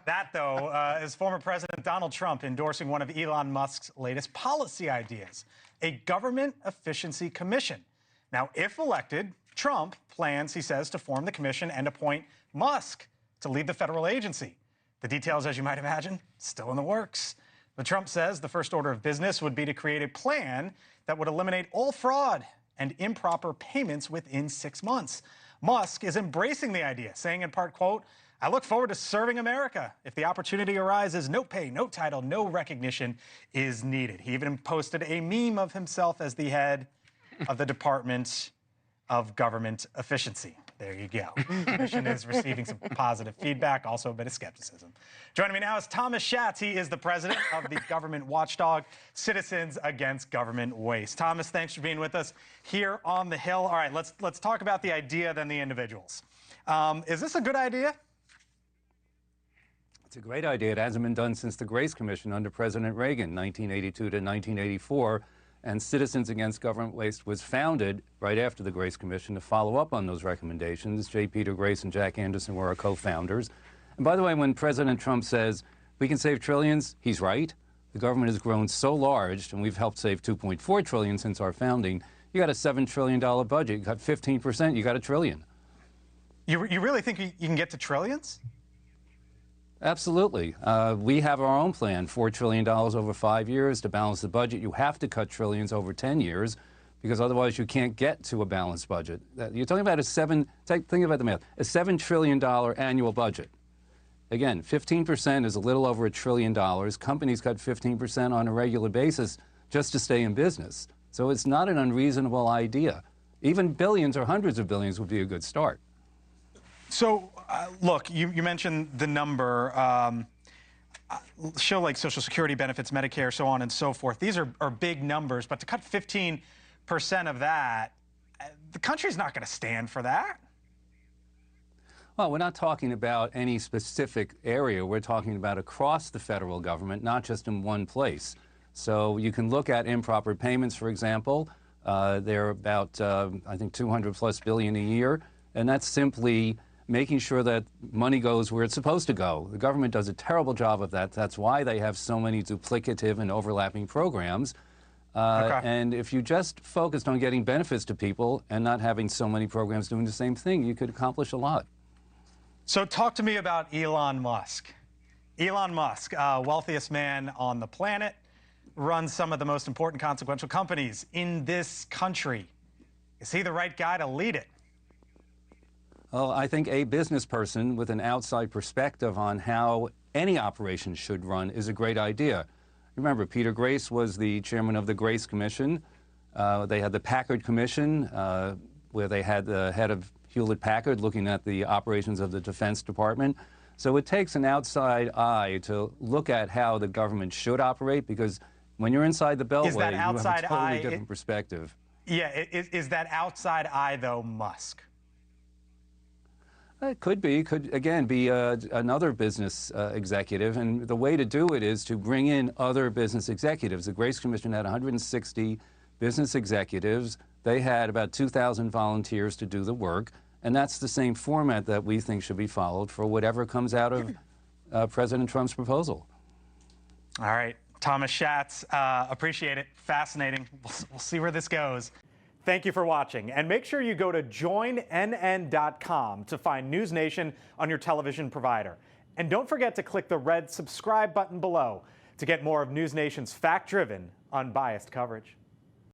That, though, is former President Donald Trump endorsing one of Elon Musk's latest policy ideas, a government efficiency commission. Now, if elected, Trump plans, he says, to form the commission and appoint Musk to lead the federal agency. The details, as you might imagine, still in the works. But Trump says the first order of business would be to create a plan that would eliminate all fraud and improper payments within 6 months. Musk is embracing the idea, saying in part, quote, "I look forward to serving America. If the opportunity arises, no pay, no title, no recognition is needed." He even posted a meme of himself as the head of the Department of Government Efficiency. There you go. The commission is receiving some positive feedback, also a bit of skepticism. Joining me now is Thomas Schatz. He is the president of the government watchdog, Citizens Against Government Waste. Thomas, thanks for being with us here on the Hill. All right, let's talk about the idea, then the individuals. Is this a good idea? It's a great idea. It hasn't been done since the Grace Commission under President Reagan, 1982 to 1984. And Citizens Against Government Waste was founded right after the Grace Commission to follow up on those recommendations. J. Peter Grace and Jack Anderson were our co-founders. And by the way, when President Trump says we can save trillions, he's right. The government has grown so large, and we've helped save $2.4 trillion since our founding. You got a $7 trillion budget. You got 15%, you got $1 trillion. You really think you can get to trillions? Absolutely. We have our own plan, $4 trillion over 5 years to balance the budget. You have to cut trillions over 10 years because otherwise you can't get to a balanced budget. You're talking about think about the math, a $7 trillion annual budget. Again, 15% is a little over $1 trillion. Companies cut 15% on a regular basis just to stay in business. So it's not an unreasonable idea. Even billions or hundreds of billions would be a good start. So, look, you mentioned the number, show like Social Security benefits, Medicare, so on and so forth. These are big numbers, but to cut 15% of that, the country's not going to stand for that. Well, we're not talking about any specific area. We're talking about across the federal government, not just in one place. So you can look at improper payments, for example. They're about, I think, $200+ billion a year, and that's simply making sure that money goes where it's supposed to go. The government does a terrible job of that. That's why they have so many duplicative and overlapping programs. And if you just focused on getting benefits to people and not having so many programs doing the same thing, you could accomplish a lot. So talk to me about Elon Musk. Elon Musk, wealthiest man on the planet, runs some of the most important consequential companies in this country. Is he the right guy to lead it? Well, I think a business person with an outside perspective on how any operation should run is a great idea. Remember, Peter Grace was the chairman of the Grace Commission. They had the Packard Commission, where they had the head of Hewlett-Packard looking at the operations of the Defense Department. So it takes an outside eye to look at how the government should operate, because when you're inside the Beltway, you have a totally different perspective. Yeah, is that outside eye, though, Musk? It could be, could again be another business executive, and the way to do it is to bring in other business executives. The Grace Commission had 160 business executives. They had about 2,000 volunteers to do the work, and that's the same format that we think should be followed for whatever comes out of President Trump's proposal. All right, Thomas Schatz, appreciate it. Fascinating. We'll see where this goes. Thank you for watching, and make sure you go to joinnn.com to find NewsNation on your television provider. And don't forget to click the red subscribe button below to get more of NewsNation's fact-driven, unbiased coverage.